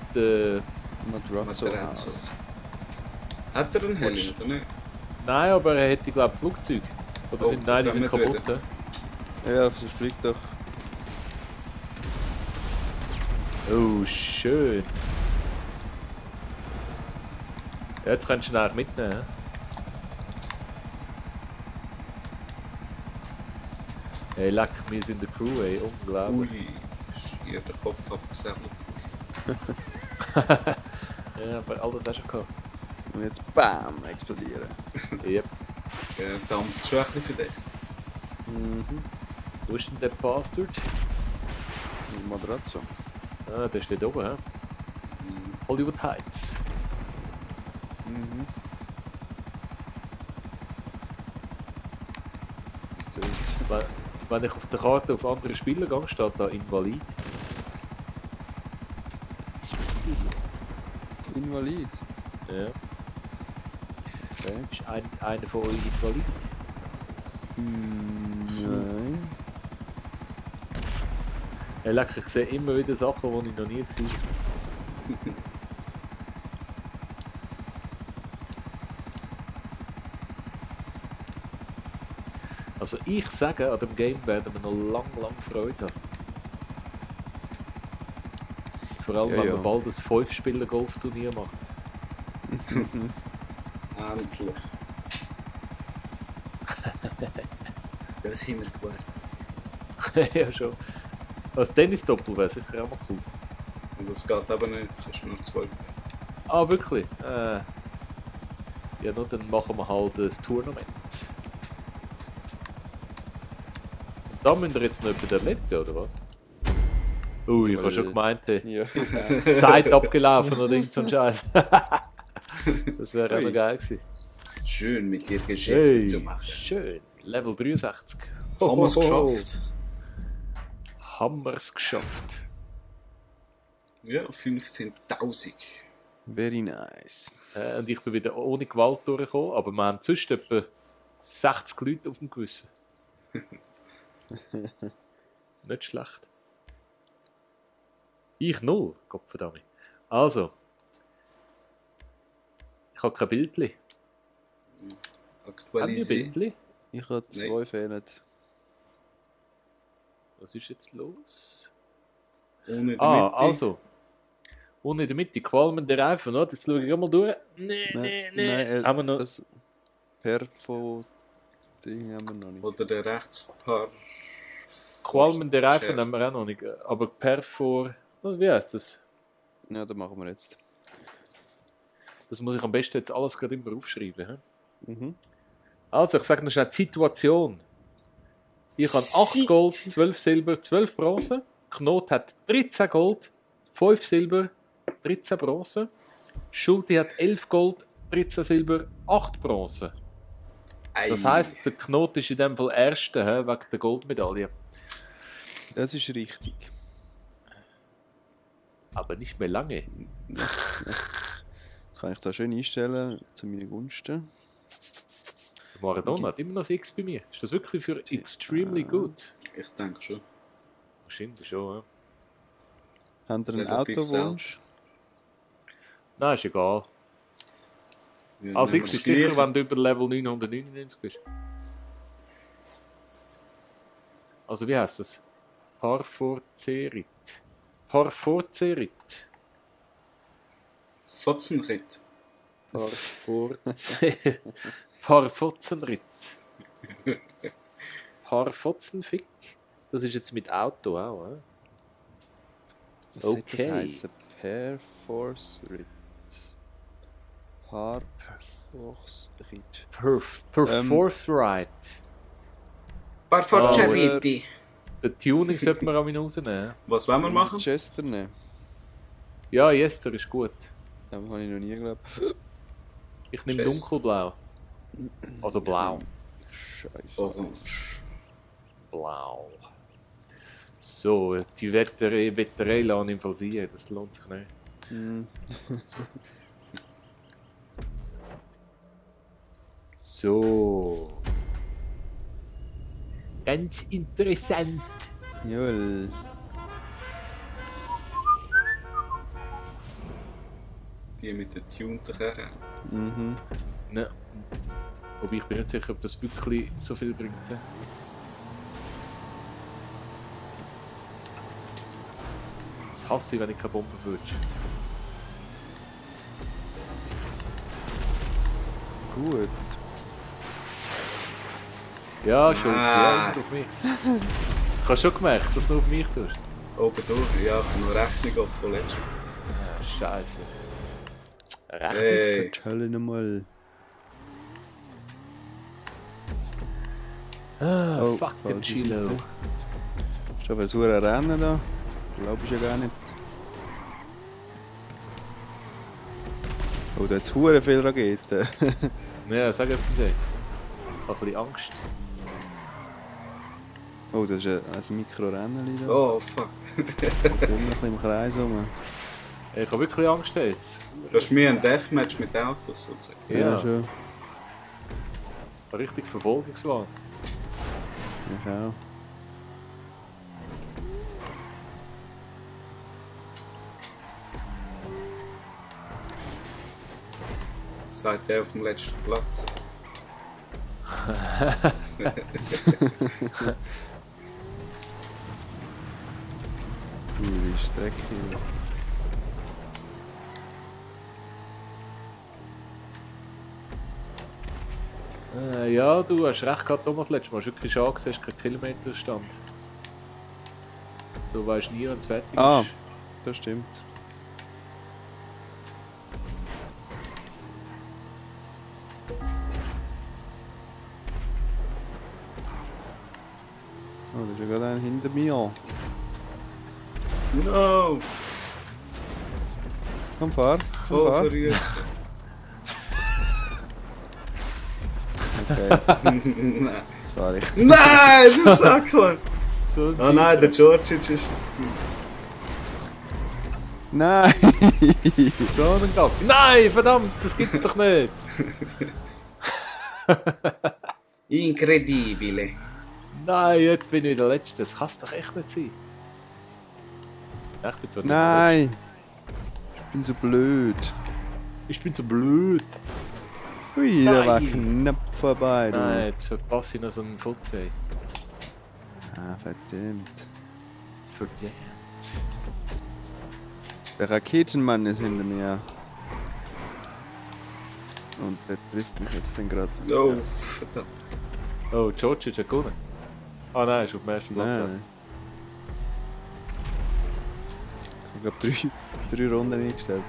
Madrazo Madrazo. House. Hat er einen Heli oder nicht? Nein, aber er hätte, glaube ich, Flugzeug. Oder Oh, sind, nein, die da sind kommen wir kaputt. Ja, sonst fliegt doch. Oh, schön. Ja, jetzt kannst du ihn eigentlich mitnehmen. He? Hey, leck, wir sind der Crew, ey, unglaublich. Ui. Hier der Kopf abgesammelt. Ja, aber alles auch schon gehabt. Und jetzt BAM! Explodieren. Yep. Ja, dampft schon ein bisschen für dich. Mhm. Wo ist denn der Bastard? Madrazo. Ah, der steht oben, hä? Hollywood Heights. Mhm. Ist dort. Wenn ich auf der Karte auf andere Spieler gehe, steht da Invalid. Invalid. Ja. Okay. Ist einer von euch Invalid? Nein. Ja, leck, ich sehe immer wieder Sachen, die ich noch nie gesehen habe. Also ich sage, an dem Game werden wir noch lang Freude haben. Vor allem, Ja, wenn ja. wir bald ein 5-Spieler-Golfturnier machen. Endlich. Das haben wir gewartet. Ja, schon. Als Tennis-Doppel wäre sicher auch mal cool. Und das geht aber nicht, du kannst nur 2. Ah, wirklich? Ja, nur dann machen wir halt ein Tournament. Und da müsst ihr jetzt noch über den letzten, oder was? Ui, ich habe schon gemeint, Ja. Zeit abgelaufen oder irgend so ein Scheiß. Das wäre auch noch Ui. geil gewesen. Schön mit dir Geschäfte zu Hey, machen. schön. Level 63. Haben wir es geschafft? Haben wir es geschafft. Ja, 15.000. Very nice. Und ich bin wieder ohne Gewalt durchgekommen, aber wir haben sonst etwa 60 Leute auf dem Gewissen. Nicht schlecht. Ich null, Gottverdammt. Also. Ich habe kein Bildchen. Haben die Aktualisieren. Bildchen? Ich habe 2 fehlen. Was ist jetzt los? Ohne die Mitte. Also. Ohne in der Mitte, qualmende Reifen, oder? Das schaue ich einmal durch. Nein, Haben wir noch... das Perfo-Ding haben wir noch nicht. Oder der Rechtspar. Qualmende Reifen haben wir auch noch nicht. Aber Perfor... Wie heißt das? Ja, das machen wir jetzt. Das muss ich am besten jetzt alles gerade immer aufschreiben. He? Mhm. Also, ich sage noch schnell die Situation. Ich habe 8 Gold, 12 Silber, 12 Bronze. Knot hat 13 Gold, 5 Silber, 13 Bronze. Schulti hat 11 Gold, 13 Silber, 8 Bronze. Das heisst, der Knot ist in dem Fall Erster, wegen der Goldmedaille. Das ist richtig. Aber nicht mehr lange. Das kann ich da schön einstellen, zu meinen Gunsten. Der Maradona hat immer noch 6 bei mir. Ist das wirklich für extremely good? Ich denke schon. Wahrscheinlich schon, ja. Habt ihr einen Relativ Autowunsch? Nein, ist egal. Ja, Also nehmen X wir ist das sicher, Gleiche. wenn du über Level 999 bist. Also wie heisst das? Parforcerit. Parforcerit. Fotzenritt. Parfotzenritt. Parfotzenfick. Das ist jetzt mit Auto auch, eh? Was soll Okay. das heißen? Perforce Rit. Perforce Rit. Perforce Ride. Parforceriti. Den Tuning sollte man auch rausnehmen. Was wollen wir machen? Chester nehmen. Ja, Jester ist gut. Das habe ich noch nie geglaubt. Ich nehme Chest. dunkelblau. Also blau. Scheiße. Orange. Blau. So, die Wetterei lassen im Fall sein, das lohnt sich nicht. Hm. So. Ganz interessant. Jawohl. Die mit den tunten Kerren. Mhm. Ne. Wobei ich bin nicht sicher, ob das wirklich so viel bringt. Das hasse ich, wenn ich keine Bombe würde. Gut. Ja, schon. Ah. Ja, immer auf mich. Ich habe schon gemerkt, dass du nur auf mich tust. Oben durch. Ja, ich habe noch Rechnung offen letztes Mal. Ja, Scheiße. Recht. Hey. Hölle nochmal. Ah, Oh, fuck dem falsche Chilo. Seite. Ist da versuchen zu rennen da? Glaube ich ja gar nicht. Oh, da hat es hure viele Raketen. Ja, sag etwas. Ey. Ich habe ein bisschen Angst. Oh, das ist ein Mikrorennen da. Oh, fuck. Und immer ein bisschen im Kreis rum. Ich habe wirklich Angst jetzt. Das ist mir ein Deathmatch mit Autos sozusagen. Ja, schon. richtig Verfolgungswahn. Ich auch. Sagt der auf dem letzten Platz. Die Strecke. Ja, du hast recht gehabt, Thomas, letztes Mal. Hast wirklich schon angesehen, hast keinen Kilometerstand. So weisst du nie, wenn es fertig Ah. ist. Das stimmt. Oh, da ist ja gerade einer hinter mir. No! Komm, fahr. Komm, Voll fahr. verrückt. Okay, jetzt Nein. fahr ich. Nein, du Sackmann! So ein Oh nein, der Georgic ist das. Nein! So ein Gag. Nein, verdammt, das gibt's doch nicht. Incredibile. Nein, jetzt bin ich der Letzte. Das kann es doch echt nicht sein. Ja, ich bin zwar nicht der Nein! Ich bin so blöd. Letzte. Ich bin so blöd. Ui, der war Nein. knapp vorbei, du. Nein, jetzt verpasse ich noch so einen Futze. Ah, verdammt. Verdammt. Der Raketenmann ist hinter mir. Und der trifft mich jetzt dann gerade. Oh, verdammt. Oh, George hat gewonnen. Ah nein, ist auf dem ersten Platz. Nein. Ich glaube, drei Runden eingestellt.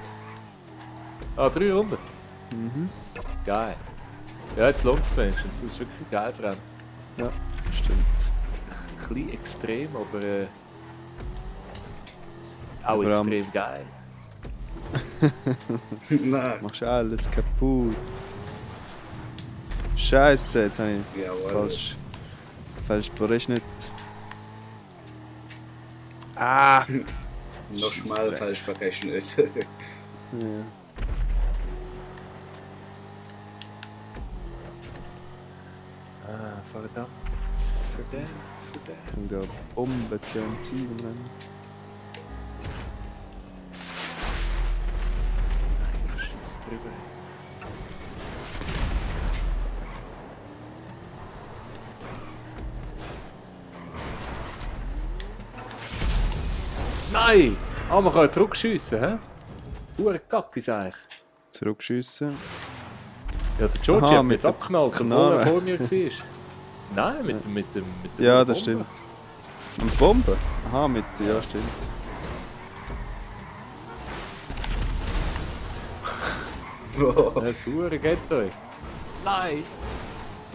Ah, 3 Runden. Mhm. Geil. Ja, jetzt lohnt es wenigstens. Das ist wirklich ein geiles Rennen. Ja, stimmt. Ein bisschen extrem, aber auch Vor allem- extrem geil. Nein. Machst alles kaputt. Scheiße, jetzt habe ich Jawohl. falsch berechnet. Ah! Noch schmal falsch berechnet. Ja. Ah, verdammt. Verdammt. Und der Bombe zu entziehen. Schieß drüber. Nein! Ah, man kann zurückschiessen, hä? Hure Kacke ist eigentlich. Zurückschiessen. Ja, der George Aha, hat mich mit jetzt der abgeknallt, obwohl Knarre. er vor mir war. Nein, mit dem Ja, das Bombe. stimmt. Und Bombe? Aha, mit. Ja, stimmt. Oh. Das Hure geht euch. Nein!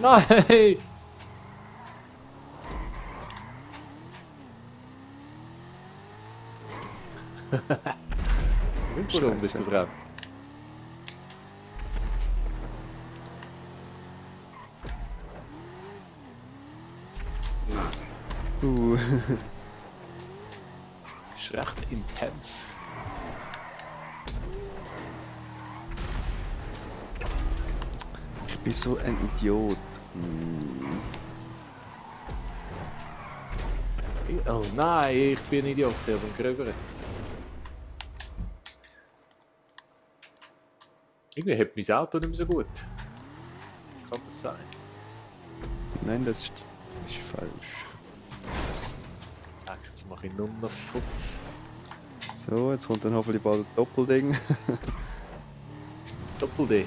Nein! Warum ist das Rennen? Uh. Das ist recht intens. Ich bin so ein Idiot. Hm. Oh nein, ich bin ein Idiot, ich bin gröber. Irgendwie hat mein Auto nicht mehr so gut. Kann das sein? Nein, das ist falsch. Ach, jetzt mache ich nur noch Putz. So, jetzt kommt dann hoffentlich bald ein Doppelding. Doppel-D.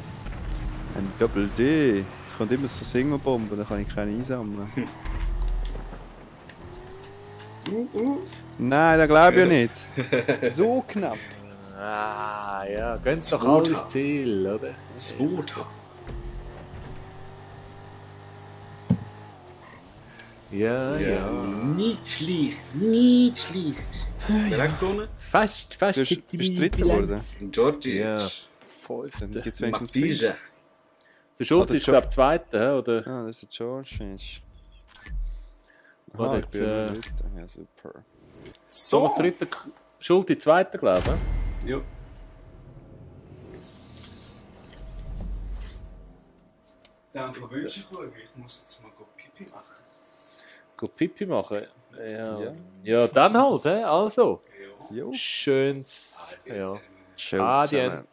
Ein Doppel-D. Jetzt kommt immer so Singlebomben, da kann ich keine einsammeln. Nein, das glaube ich ja nicht. So knapp. Ah, ja, gönnt doch Zweiter. alles Ziel, oder? Zweiter. Ja, ja. Nicht schlecht, nicht schlecht. Wer hat gewonnen? Fast Du bist Dritter geworden. Georgie. Ja, Dann Fünfter. gibt es wenigstens Matija. Der Schulz Ah, der ist, glaube ich, Zweiter, hä, oder? Ah, das ist der George. Warte, Aha, ich jetzt, bin ja Dritter. Ja, super. Thomas Dritter, Schulz Zweiter, glaube ich. hä? Ja. Dann verwünsche ich schauen. Ich muss jetzt mal Pipi machen. Gut Pipi machen. Ja, Ja. ja dann halt, hä? Also. Ja. Jo. Schönes. Ja. Schön Adien. zusammen.